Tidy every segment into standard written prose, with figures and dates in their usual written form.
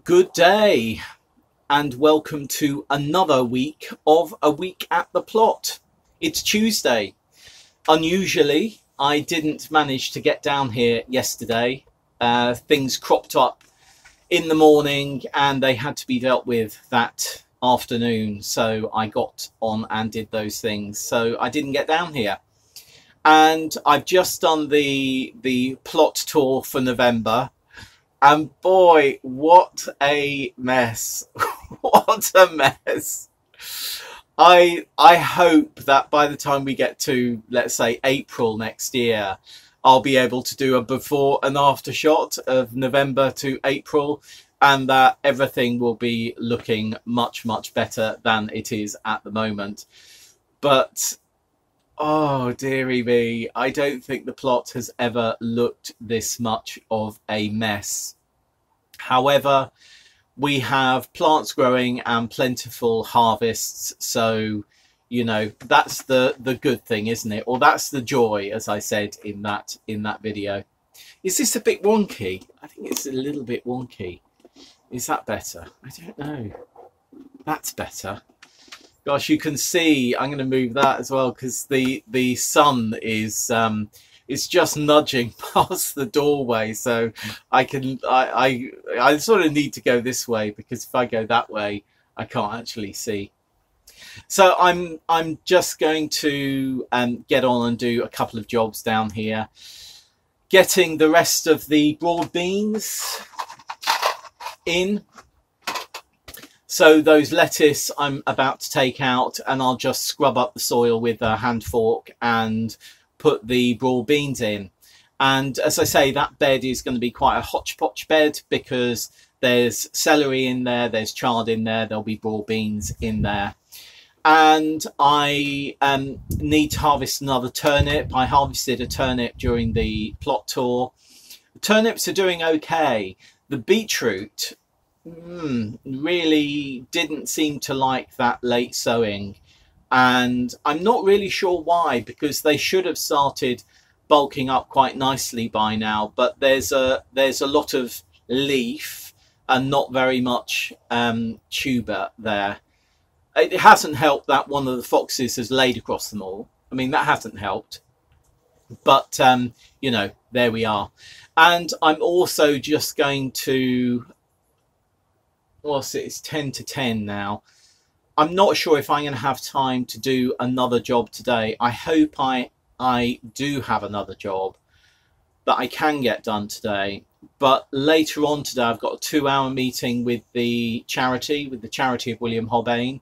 Good day and welcome to another week of A Week at the Plot. It's Tuesday. Unusually, I didn't manage to get down here yesterday. Things cropped up in the morning and they had to be dealt with that afternoon. So I got on and did those things. So I didn't get down here. And I've just done the plot tour for November. And boy, what a mess. What a mess. I hope that by the time we get to, let's say, April next year, I'll be able to do a before and after shot of November to April, and that everything will be looking much, much better than it is at the moment. But oh, dearie me, I don't think the plot has ever looked this much of a mess. However, we have plants growing and plentiful harvests, so, you know, that's the good thing, isn't it? Or that's the joy, as I said in that video. Is this a bit wonky? I think it's a little bit wonky. Is that better? I don't know. That's better. Gosh, you can see, I'm going to move that as well because the sun is just nudging past the doorway, so I sort of need to go this way because if I go that way, I can't actually see. So I'm just going to get on and do a couple of jobs down here, getting the rest of the broad beans in. So those lettuce I'm about to take out, and I'll just scrub up the soil with a hand fork and put the broad beans in. And as I say, that bed is going to be quite a hodgepodge bed because there's celery in there, there's chard in there, there'll be broad beans in there. And I need to harvest another turnip. I harvested a turnip during the plot tour. The turnips are doing okay. The beetroot really didn't seem to like that late sowing, and I'm not really sure why, because they should have started bulking up quite nicely by now, but there's a lot of leaf and not very much tuber there. It hasn't helped that one of the foxes has laid across them all. I mean, that hasn't helped, but you know, there we are. And I'm also just going to, what's it? It's 10 to 10 now. I'm not sure if I'm going to have time to do another job today. I hope I do have another job that I can get done today. But later on today, I've got a 2-hour meeting with the charity of William Hobbain,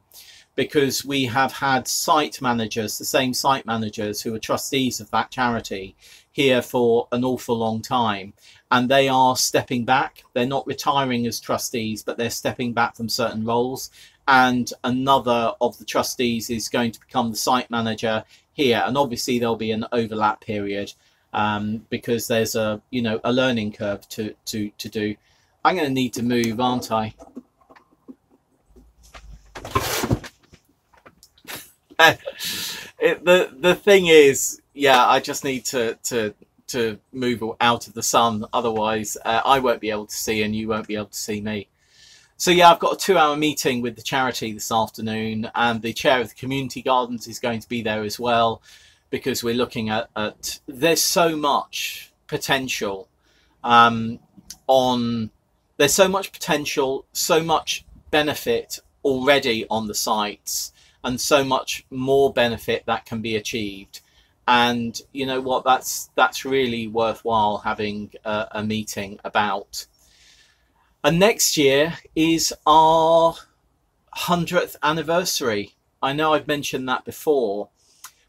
because we have had site managers, the same site managers who are trustees of that charity, here for an awful long time, and they are stepping back. They're not retiring as trustees, but they're stepping back from certain roles, and another of the trustees is going to become the site manager here, and obviously there'll be an overlap period because there's a learning curve to do. I'm going to need to move, aren't I? The thing is, yeah, I just need to move out of the sun, otherwise I won't be able to see and you won't be able to see me. So yeah, I've got a 2-hour meeting with the charity this afternoon, and the chair of the community gardens is going to be there as well, because we're looking at there's so much potential there's so much potential, so much benefit already on the sites, and so much more benefit that can be achieved. And you know what, that's really worthwhile having a meeting about. And next year is our 100th anniversary. I know I've mentioned that before,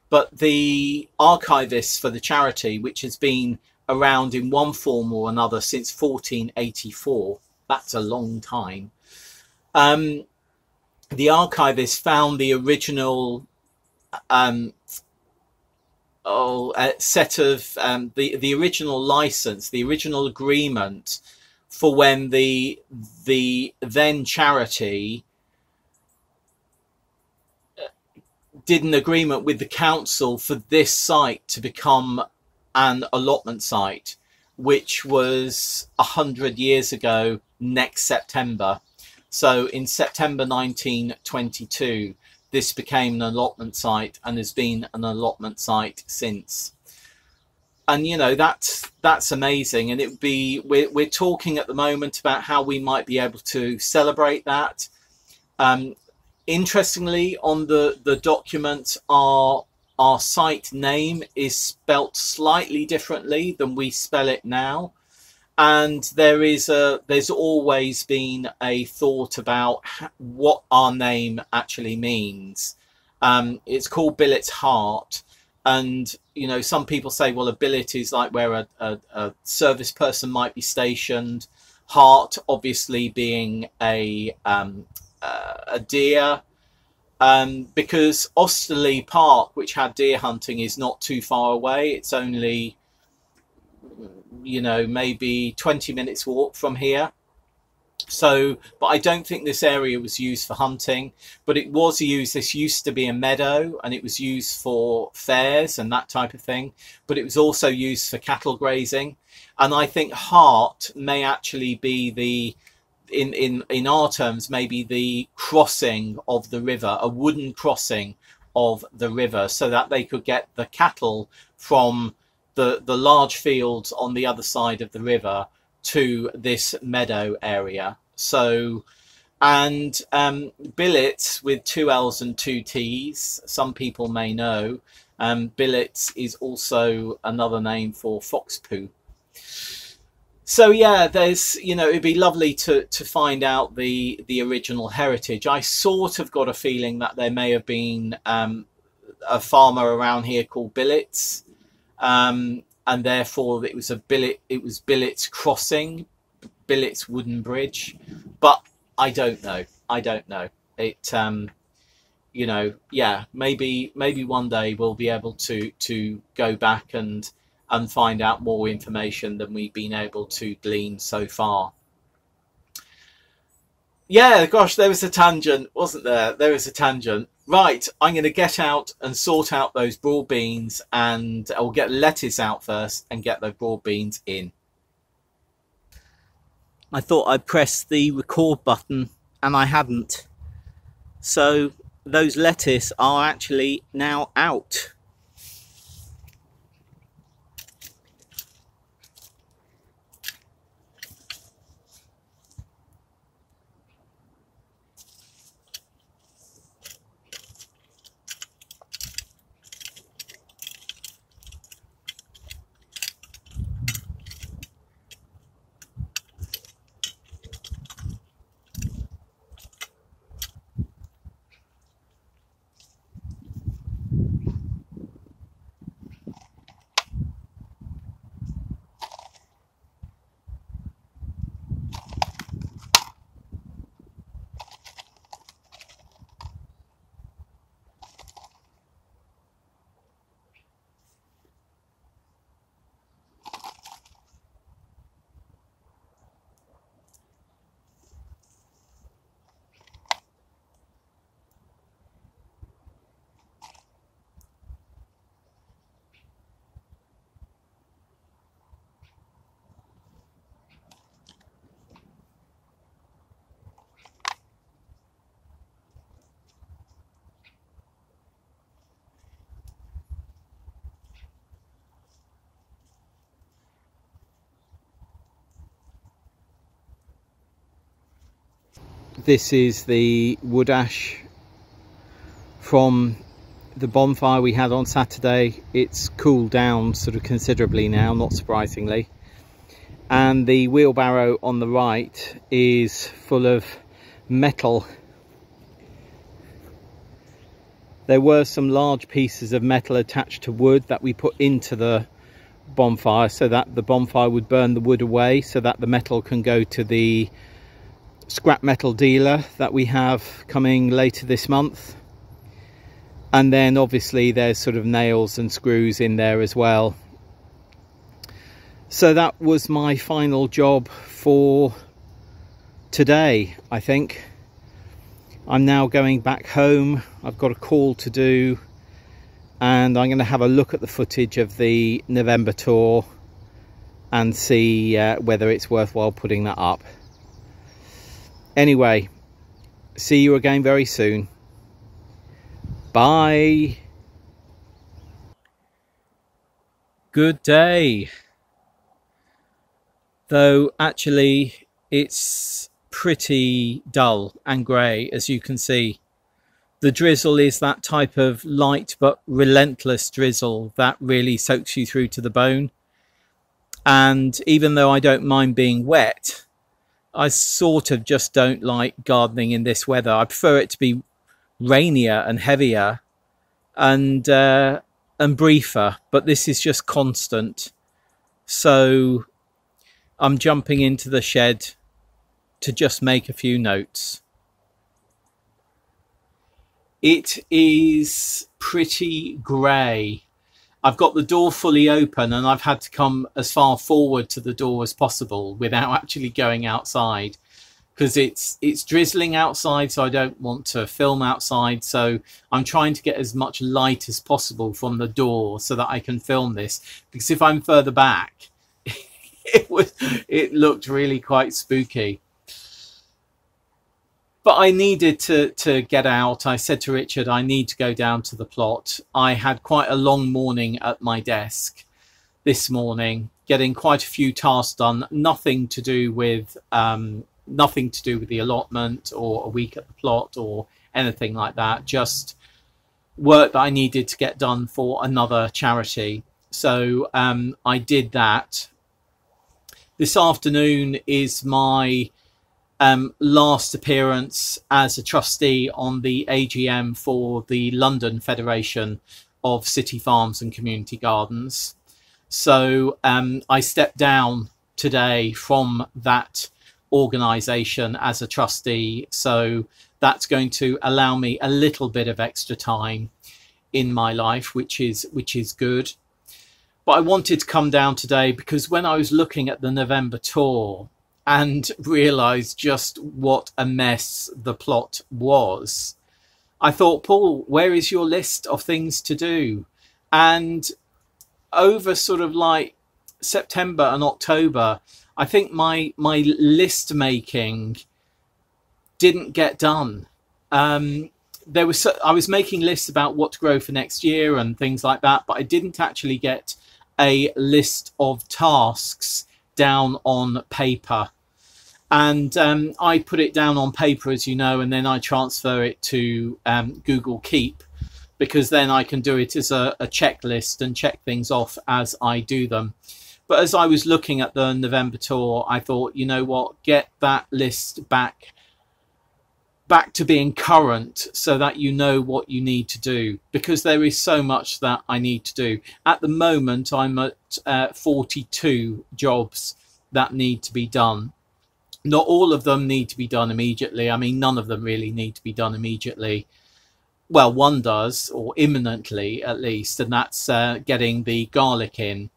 but the archivists for the charity, which has been around in one form or another since 1484, that's a long time, the archivists found the original set of the original license, the original agreement for when the then charity did an agreement with the council for this site to become an allotment site. which was 100 years ago next September. So in September 1922, this became an allotment site and has been an allotment site since. And you know, that's amazing. And it would be, we're talking at the moment about how we might be able to celebrate that. Interestingly, on the document, our site name is spelt slightly differently than we spell it now. And there's always been a thought about what our name actually means. It's called Billet's Heart. And, you know, some people say, well, a billet is like where a service person might be stationed. Heart, obviously, being a deer. Because Osterley Park, which had deer hunting, is not too far away. It's only, you know, maybe 20 minutes walk from here. So, but I don't think this area was used for hunting, but it was used, this used to be a meadow, and it was used for fairs and that type of thing, but it was also used for cattle grazing. And I think Hart may actually be the, in our terms, maybe the crossing of the river, a wooden crossing of the river, so that they could get the cattle from the large fields on the other side of the river to this meadow area. So, and billets with 2 L's and 2 T's, some people may know. Billets is also another name for fox poo. So yeah, there's, you know, it'd be lovely to find out the original heritage. I sort of got a feeling that there may have been a farmer around here called Billets, and therefore it was a billet. It was Billets Crossing, Billets Wooden Bridge, but I don't know. I don't know. It, you know, yeah, maybe one day we'll be able to go back and find out more information than we've been able to glean so far. Yeah, gosh, there was a tangent, wasn't there? There was a tangent. Right, I'm going to get out and sort out those broad beans, and I'll get lettuce out first and get those broad beans in. I thought I'd press the record button and I hadn't. So those lettuce are actually now out. This is the wood ash from the bonfire we had on Saturday. It's cooled down sort of considerably now, not surprisingly. And the wheelbarrow on the right is full of metal. There were some large pieces of metal attached to wood that we put into the bonfire so that the bonfire would burn the wood away, so that the metal can go to the scrap metal dealer that we have coming later this month. And then obviously there's sort of nails and screws in there as well. So that was my final job for today, I think. I'm now going back home. I've got a call to do, and I'm going to have a look at the footage of the November tour and see whether it's worthwhile putting that up. Anyway, see you again very soon. Bye. Good day. Though actually it's pretty dull and grey, as you can see. The drizzle is that type of light but relentless drizzle that really soaks you through to the bone. And even though I don't mind being wet, I sort of just don't like gardening in this weather. I prefer it to be rainier and heavier and briefer, but this is just constant. So I'm jumping into the shed to just make a few notes. It is pretty grey. I've got the door fully open and I've had to come as far forward to the door as possible without actually going outside, because it's drizzling outside, so I don't want to film outside. So I'm trying to get as much light as possible from the door so that I can film this, because if I'm further back, it looked really quite spooky. But I needed to get out. I said to Richard, I need to go down to the plot. I had quite a long morning at my desk this morning, getting quite a few tasks done. Nothing to do with the allotment or a week at the plot or anything like that. Just work that I needed to get done for another charity. So I did that. This afternoon is my last appearance as a trustee on the AGM for the London Federation of City Farms and Community Gardens. So I stepped down today from that organisation as a trustee, so that's going to allow me a little bit of extra time in my life, which is good. But I wanted to come down today because when I was looking at the November tour and realised just what a mess the plot was, I thought, Paul, where is your list of things to do? And over sort of like September and October, I think my list making didn't get done. I was making lists about what to grow for next year and things like that, but I didn't actually get a list of tasks down on paper. And I put it down on paper, as you know, and then I transfer it to Google Keep, because then I can do it as a checklist and check things off as I do them. But as I was looking at the November tour, I thought, you know what, get that list back to being current so that you know what you need to do, because there is so much that I need to do. At the moment, I'm at 42 jobs that need to be done. Not all of them need to be done immediately. I mean, none of them really need to be done immediately. Well, one does, or imminently at least, and that's getting the garlic in.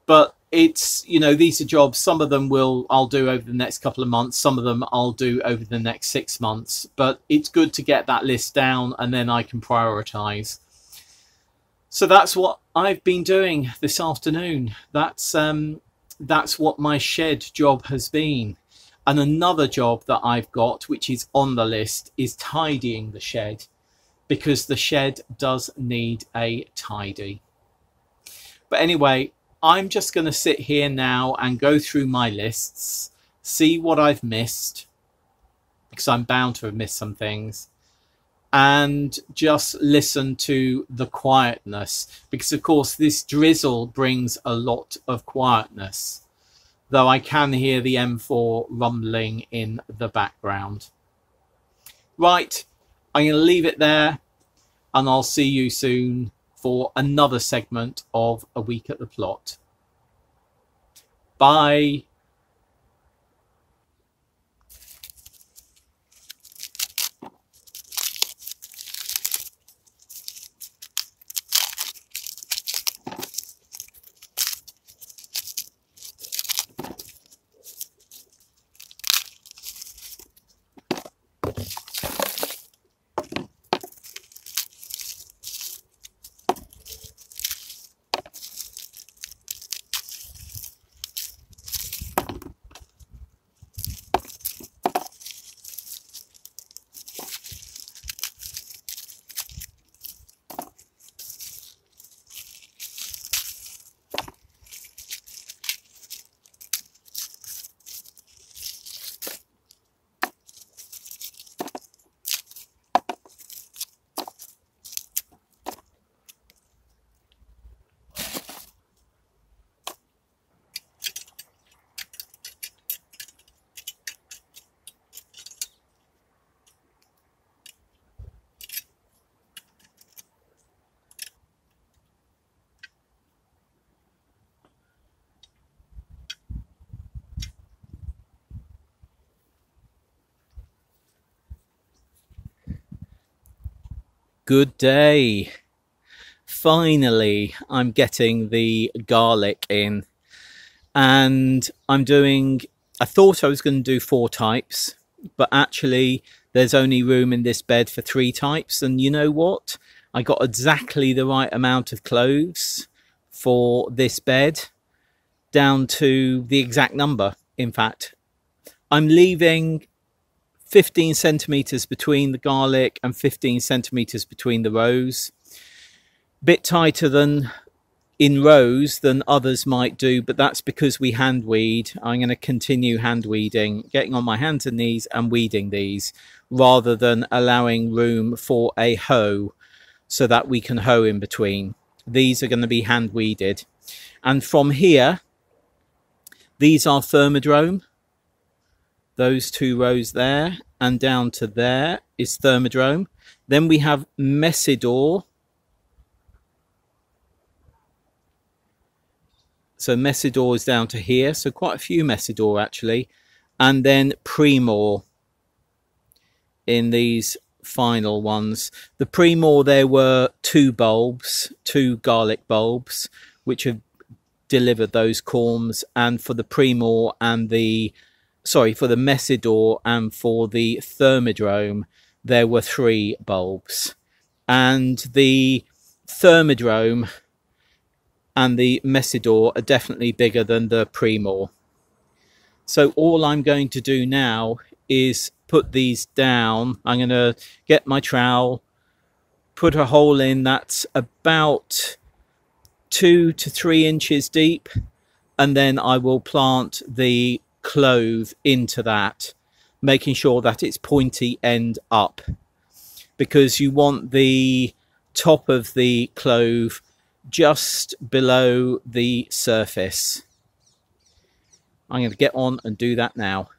But it's, you know, these are jobs, some of them I'll do over the next couple of months, some of them I'll do over the next 6 months. But it's good to get that list down and then I can prioritize. So that's what I've been doing this afternoon. That's what my shed job has been. And another job that I've got, which is on the list, is tidying the shed, because the shed does need a tidy. But anyway, I'm just going to sit here now and go through my lists, see what I've missed, because I'm bound to have missed some things, and just listen to the quietness, because of course this drizzle brings a lot of quietness, though I can hear the M4 rumbling in the background. Right, I'm going to leave it there, and I'll see you soon for another segment of A Week at the Plot. Bye. Good day. Finally, I'm getting the garlic in, and I thought I was going to do 4 types, but actually there's only room in this bed for 3 types. And you know what? I got exactly the right amount of cloves for this bed, down to the exact number. In fact, I'm leaving 15 centimeters between the garlic and 15 centimeters between the rows. Bit tighter than in rows than others might do, but that's because we hand weed. I'm going to continue hand weeding, getting on my hands and knees and weeding these, rather than allowing room for a hoe so that we can hoe in between. These are going to be hand weeded. And from here, these are Thermidrome. Those 2 rows there, and down to there is Thermidrome. Then we have Messidor. So Messidor is down to here. So quite a few Messidor actually. And then Primor in these final ones. The Primor, there were 2 bulbs, 2 garlic bulbs, which have delivered those corms. And for the Primor and for the Messidor and for the Thermidrome, there were 3 bulbs. And the Thermidrome and the Messidor are definitely bigger than the Primor. So all I'm going to do now is put these down. I'm going to get my trowel, put a hole in that's about 2 to 3 inches deep, and then I will plant the clove into that, making sure that it's pointy end up, because you want the top of the clove just below the surface. I'm going to get on and do that now.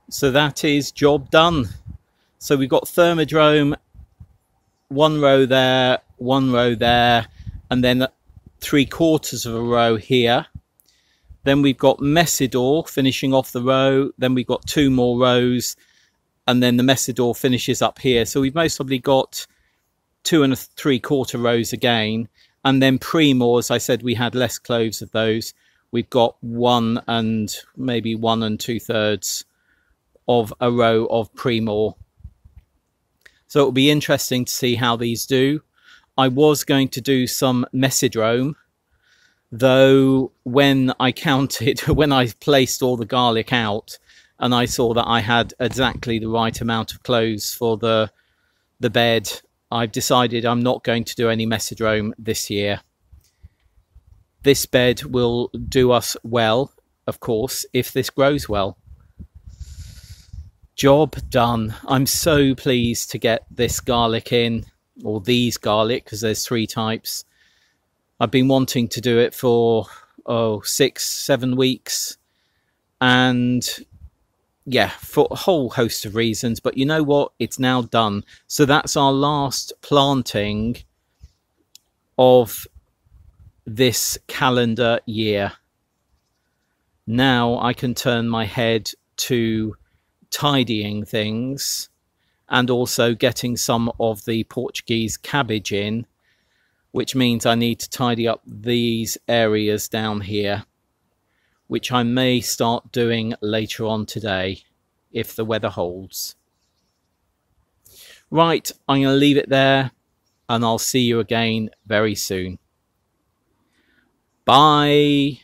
So that is job done. So we've got Thermidrome, 1 row there, 1 row there, and then 3/4 of a row here. Then we've got Messidor finishing off the row. Then we've got 2 more rows, and then the Messidor finishes up here. So we've most probably got 2 3/4 rows again. And then Primor, as I said, we had less cloves of those. We've got 1 and maybe 1 2/3 of a row of Primor. So it'll be interesting to see how these do. I was going to do some Messidrome, though when I counted, when I placed all the garlic out and I saw that I had exactly the right amount of cloves for the bed, I've decided I'm not going to do any Messidrome this year. This bed will do us well, of course, if this grows well. Job done. I'm so pleased to get this garlic in, or these garlic, because there's 3 types. I've been wanting to do it for 6-7 weeks, and yeah, for a whole host of reasons, but you know what, it's now done. So that's our last planting of this calendar year. Now I can turn my head to tidying things and also getting some of the Portuguese cabbage in, which means I need to tidy up these areas down here, which I may start doing later on today if the weather holds. Right, I'm going to leave it there, and I'll see you again very soon. Bye.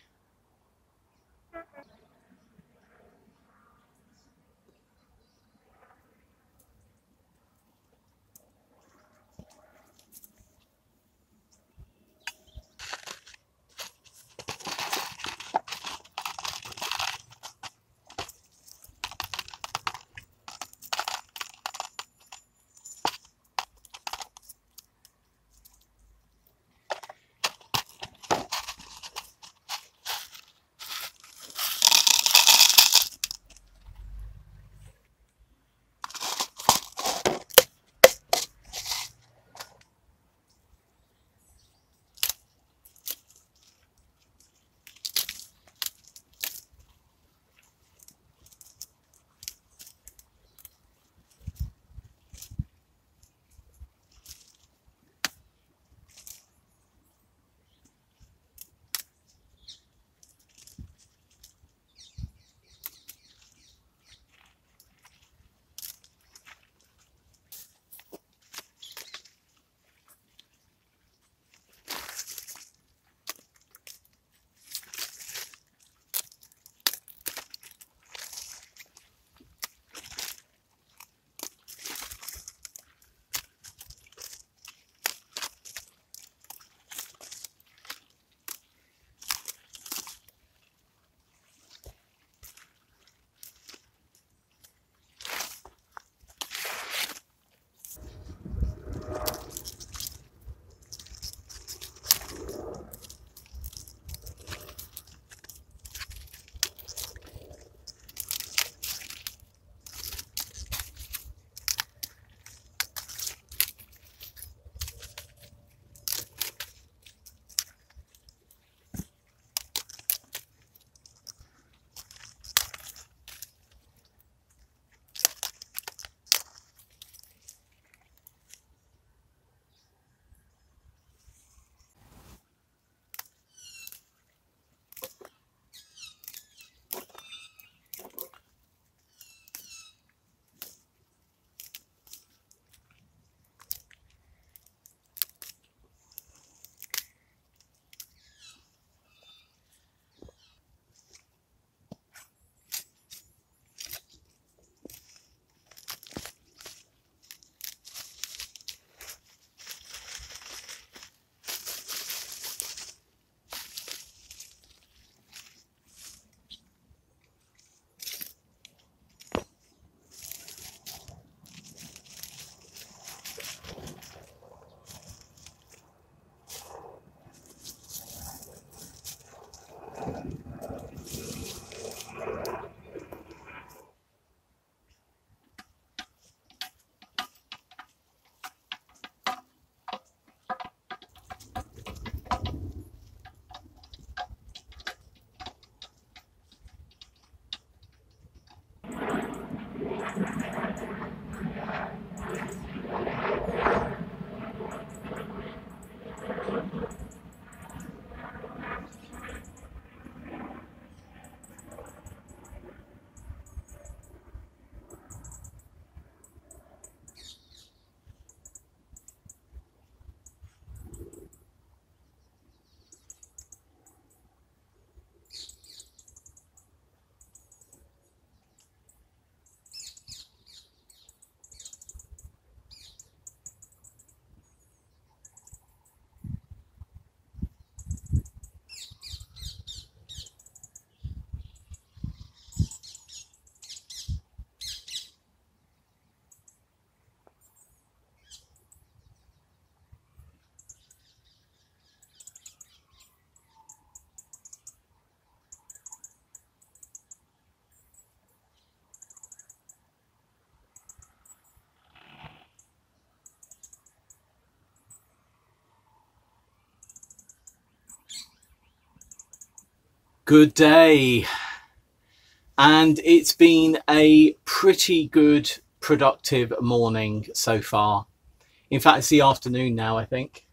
Good day. And it's been a pretty good, productive morning so far. In fact, it's the afternoon now, I think.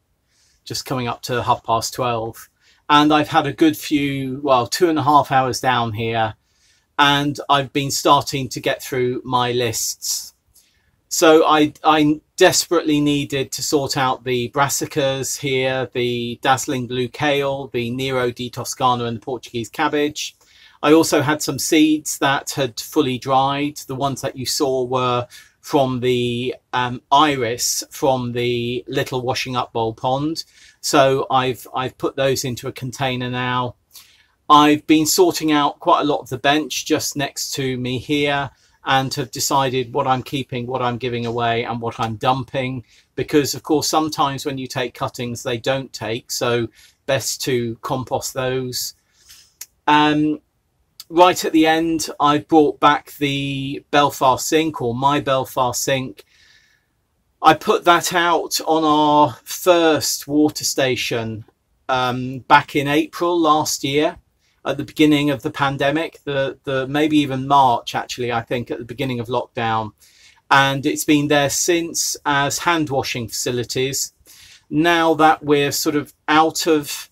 Just coming up to 12:30. And I've had a good few, well, 2.5 hours down here. And I've been starting to get through my lists. So I desperately needed to sort out the brassicas here, the dazzling blue kale, the Nero di Toscana and the Portuguese cabbage. I also had some seeds that had fully dried. The ones that you saw were from the iris from the little washing up bowl pond. So I've put those into a container now. I've been sorting out quite a lot of the bench just next to me here, and have decided what I'm keeping, what I'm giving away and what I'm dumping, because of course sometimes when you take cuttings they don't take, so best to compost those. Right at the end I brought back the Belfast sink, or my Belfast sink. I put that out on our first water station back in April last year, at the beginning of the pandemic, maybe even March actually, I think, at the beginning of lockdown. And it's been there since as hand washing facilities. Now that we're sort of out of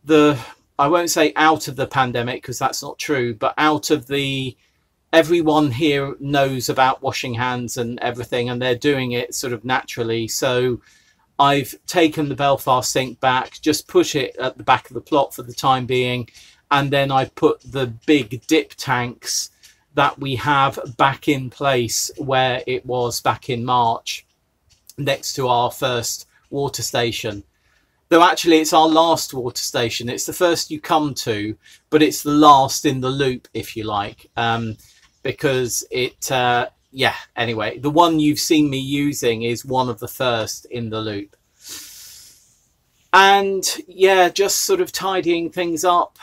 the, I won't say out of the pandemic because that's not true, but out of the, everyone here knows about washing hands and everything, and they're doing it sort of naturally. So I've taken the Belfast sink back, just put it at the back of the plot for the time being. And then I put the big dip tanks that we have back in place where it was back in March, next to our first water station. Though actually it's our last water station. It's the first you come to, but it's the last in the loop, if you like, because it, yeah, anyway, the one you've seen me using is one of the first in the loop. And yeah, just sort of tidying things up.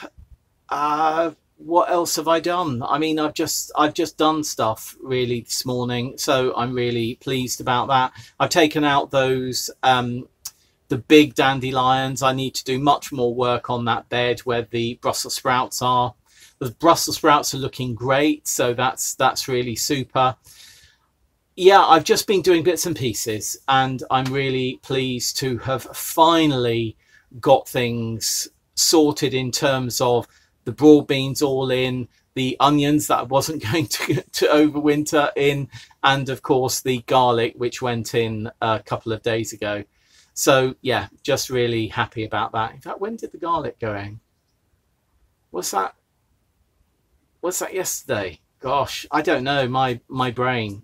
What else have I done? I mean, I've just done stuff really this morning, so I'm really pleased about that. I've taken out those the big dandelions. I need to do much more work on that bed where the Brussels sprouts are. The Brussels sprouts are looking great, so that's really super. Yeah, I've just been doing bits and pieces, and I'm really pleased to have finally got things sorted in terms of the broad beans all in, the onions that I wasn't going to overwinter in, and of course the garlic, which went in a couple of days ago. So yeah, just really happy about that. In fact, when did the garlic go in? What's that yesterday? Gosh, I don't know, my brain.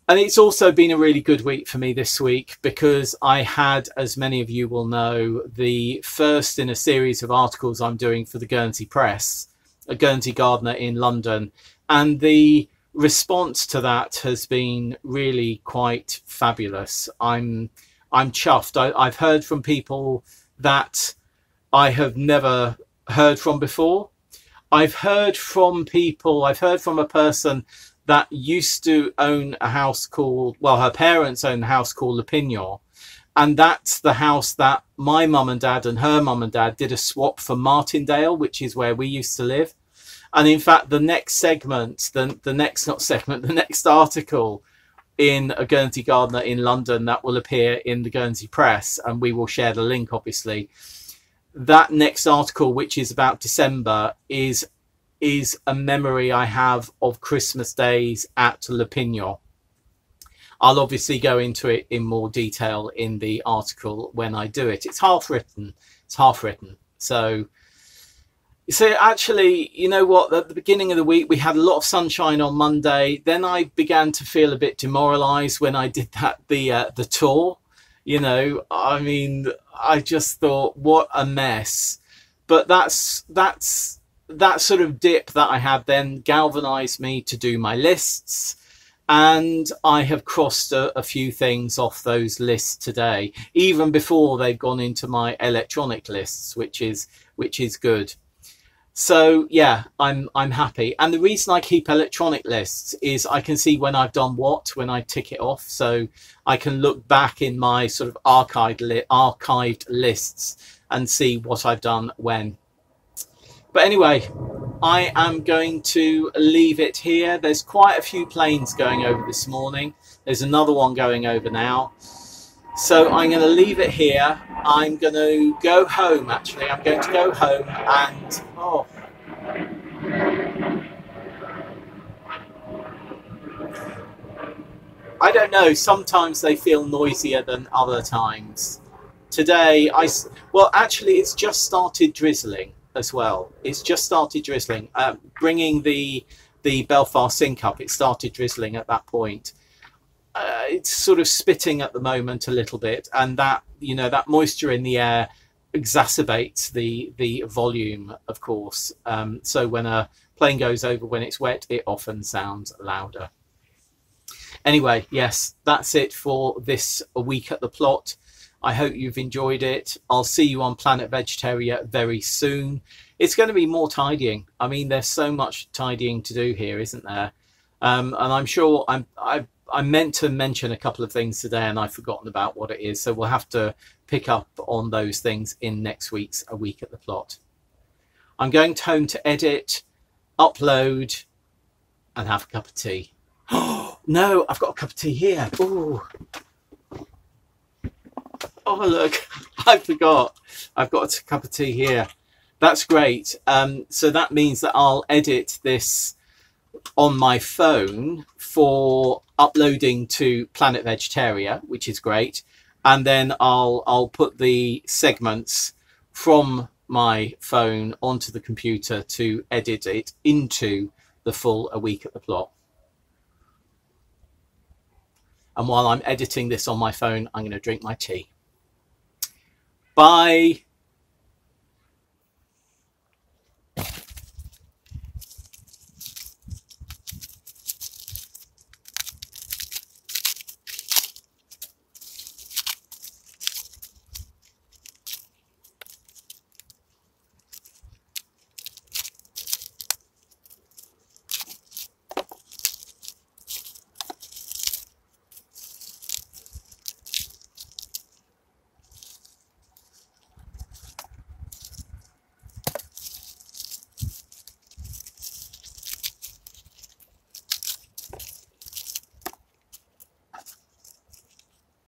And it's also been a really good week for me this week, because I had, as many of you will know, the first in a series of articles I'm doing for the Guernsey Press, a Guernsey gardener in London. And the response to that has been really quite fabulous. I'm chuffed. I've heard from people that I have never heard from before. I've heard from a person that used to own a house called, well, her parents own a house called Le Pignon. And that's the house that my mum and dad and her mum and dad did a swap for Martindale, which is where we used to live. And in fact, the next segment, the next article in A Guernsey Gardener in London that will appear in the Guernsey Press, and we will share the link, obviously. That next article, which is about December, is a memory I have of Christmas days at Le Pignon. I'll obviously go into it in more detail in the article when I do it. It's half written. So actually, you know what, at the beginning of the week we had a lot of sunshine on Monday. Then I began to feel a bit demoralized when I did the tour. You know, I mean, I just thought, what a mess. But that sort of dip that I had then galvanized me to do my lists, and I have crossed a few things off those lists today, even before they've gone into my electronic lists, which is good. So yeah, I'm happy. And the reason I keep electronic lists is I can see when I've done what, when I tick it off. So I can look back in my sort of archived lists and see what I've done when. But anyway, I am going to leave it here. There's quite a few planes going over this morning. There's another one going over now. So I'm going to leave it here. I'm going to go home, actually. I'm going to go home and... oh, I don't know. Sometimes they feel noisier than other times. Today, well, actually, it's just started drizzling as well. It's just started drizzling. Bringing the Belfast sink up, it started drizzling at that point. It's sort of spitting at the moment a little bit, and that, you know, that moisture in the air exacerbates the volume, of course. So when a plane goes over when it's wet, it often sounds louder. Anyway, yes, that's it for this week at the plot. I hope you've enjoyed it. I'll see you on Planet Vegetaria very soon. It's going to be more tidying. I mean, there's so much tidying to do here, isn't there? And I'm sure I meant to mention a couple of things today and I've forgotten about what it is. So we'll have to pick up on those things in next week's A Week at the Plot. I'm going home to edit, upload, and have a cup of tea. Oh, no, I've got a cup of tea here. Ooh. Oh, look, I forgot. I've got a cup of tea here. That's great. So that means that I'll edit this on my phone for uploading to Planet Vegetaria, which is great. And then I'll put the segments from my phone onto the computer to edit it into the full A Week at the Plot. And while I'm editing this on my phone, I'm going to drink my tea. Bye.